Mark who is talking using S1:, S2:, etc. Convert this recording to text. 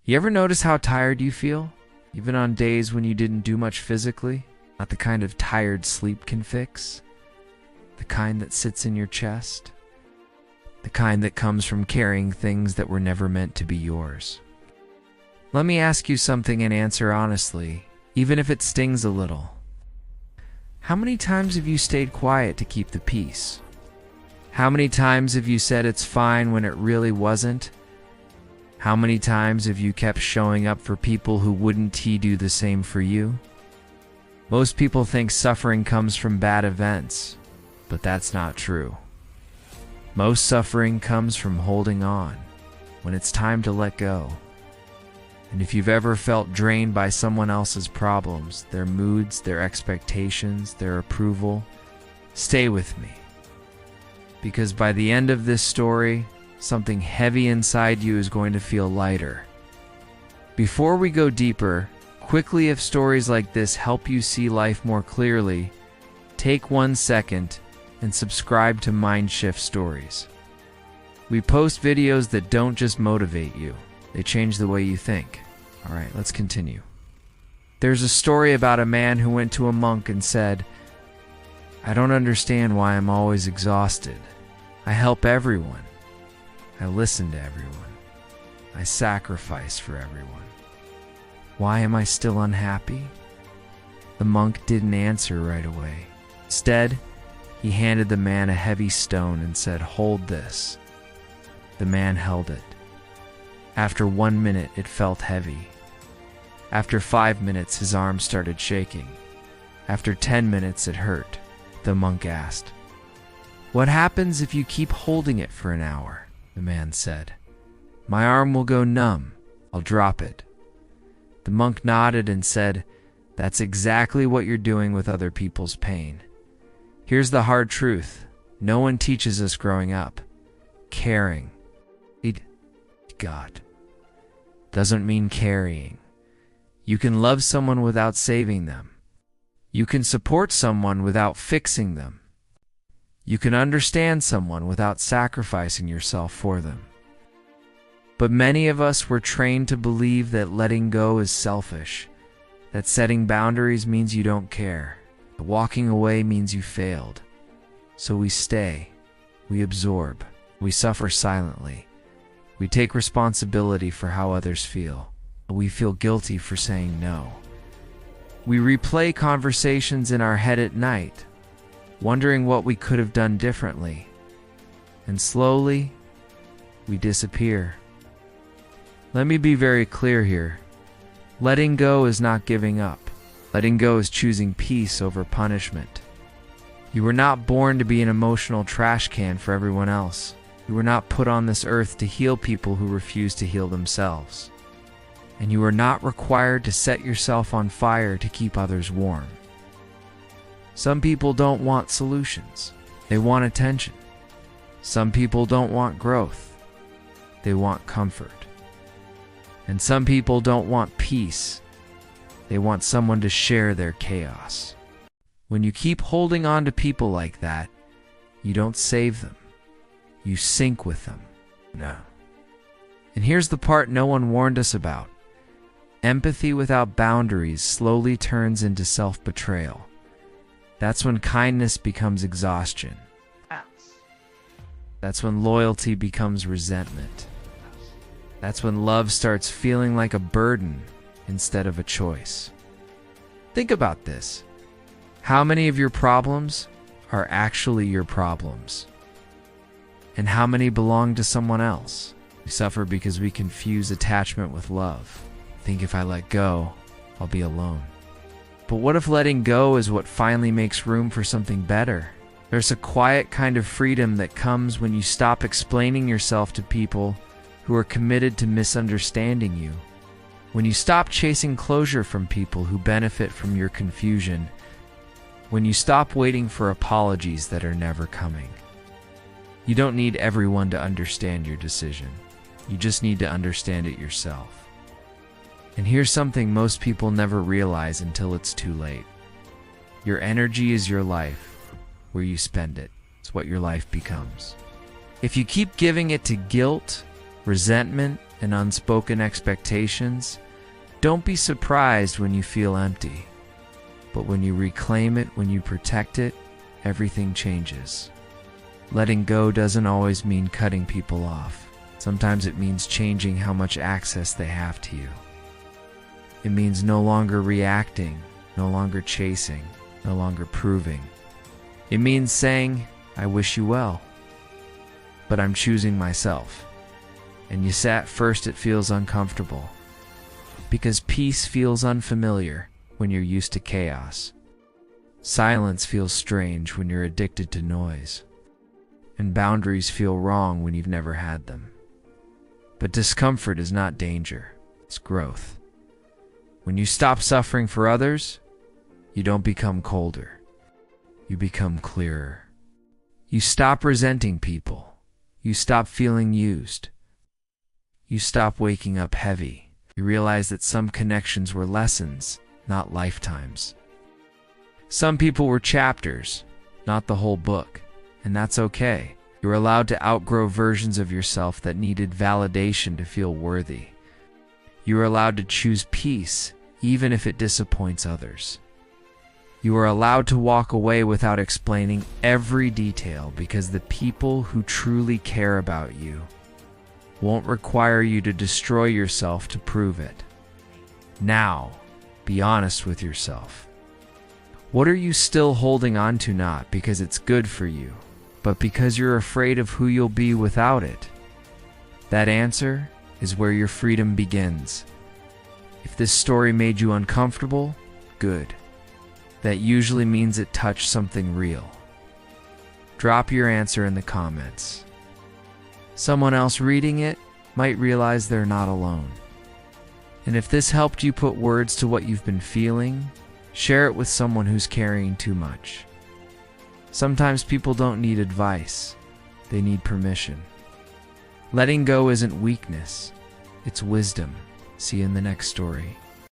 S1: You ever notice how tired you feel, even on days when you didn't do much physically? Not the kind of tired sleep can fix. The kind that sits in your chest. The kind that comes from carrying things that were never meant to be yours. Let me ask you something and answer honestly, even if it stings a little. How many times have you stayed quiet to keep the peace? How many times have you said it's fine when it really wasn't? How many times have you kept showing up for people who wouldn't do the same for you? Most people think suffering comes from bad events, but that's not true. Most suffering comes from holding on when it's time to let go. And if you've ever felt drained by someone else's problems, their moods, their expectations, their approval, stay with me. Because by the end of this story, something heavy inside you is going to feel lighter. Before we go deeper, quickly, if stories like this help you see life more clearly, take 1 second and subscribe to Mindshift Stories. We post videos that don't just motivate you, they change the way you think. All right, let's continue. There's a story about a man who went to a monk and said, "I don't understand why I'm always exhausted. I help everyone. I listen to everyone. I sacrifice for everyone. Why am I still unhappy?" The monk didn't answer right away. Instead, he handed the man a heavy stone and said, "Hold this." The man held it. After 1 minute, it felt heavy. After 5 minutes, his arm started shaking. After 10 minutes, it hurt. The monk asked, "What happens if you keep holding it for an hour?" The man said, "My arm will go numb. I'll drop it." The monk nodded and said, "That's exactly what you're doing with other people's pain. Here's the hard truth. No one teaches us growing up. Caring. God. Doesn't mean carrying. You can love someone without saving them. You can support someone without fixing them. You can understand someone without sacrificing yourself for them. But many of us were trained to believe that letting go is selfish, that setting boundaries means you don't care, that walking away means you failed. So we stay, we absorb, we suffer silently. We take responsibility for how others feel. We feel guilty for saying no. We replay conversations in our head at night, wondering what we could have done differently. And slowly, we disappear. Let me be very clear here. Letting go is not giving up. Letting go is choosing peace over punishment. You were not born to be an emotional trash can for everyone else. You were not put on this earth to heal people who refuse to heal themselves. And you are not required to set yourself on fire to keep others warm. Some people don't want solutions. They want attention. Some people don't want growth. They want comfort. And some people don't want peace. They want someone to share their chaos. When you keep holding on to people like that, you don't save them. You sink with them. No. And here's the part no one warned us about. Empathy without boundaries slowly turns into self-betrayal. That's when kindness becomes exhaustion. That's when loyalty becomes resentment. That's when love starts feeling like a burden instead of a choice. Think about this. How many of your problems are actually your problems? And how many belong to someone else? We suffer because we confuse attachment with love. Think if I let go, I'll be alone. But what if letting go is what finally makes room for something better? There's a quiet kind of freedom that comes when you stop explaining yourself to people who are committed to misunderstanding you. When you stop chasing closure from people who benefit from your confusion. When you stop waiting for apologies that are never coming. You don't need everyone to understand your decision. You just need to understand it yourself. And here's something most people never realize until it's too late. Your energy is your life. Where you spend it, it's what your life becomes. If you keep giving it to guilt, resentment, and unspoken expectations, don't be surprised when you feel empty. But when you reclaim it, when you protect it, everything changes. Letting go doesn't always mean cutting people off. Sometimes it means changing how much access they have to you. It means no longer reacting, no longer chasing, no longer proving. It means saying, I wish you well, but I'm choosing myself. And you say at first it feels uncomfortable, because peace feels unfamiliar when you're used to chaos. Silence feels strange when you're addicted to noise. And boundaries feel wrong when you've never had them. But discomfort is not danger, it's growth. When you stop suffering for others, you don't become colder. You become clearer. You stop resenting people. You stop feeling used. You stop waking up heavy. You realize that some connections were lessons, not lifetimes. Some people were chapters, not the whole book, and that's okay. You're allowed to outgrow versions of yourself that needed validation to feel worthy. You are allowed to choose peace, even if it disappoints others. You are allowed to walk away without explaining every detail, because the people who truly care about you won't require you to destroy yourself to prove it. Now, be honest with yourself. What are you still holding on to, not because it's good for you, but because you're afraid of who you'll be without it? That answer is where your freedom begins. If this story made you uncomfortable, good. That usually means it touched something real. Drop your answer in the comments. Someone else reading it might realize they're not alone. And if this helped you put words to what you've been feeling, share it with someone who's carrying too much. Sometimes people don't need advice, they need permission. Letting go isn't weakness, it's wisdom. See you in the next story.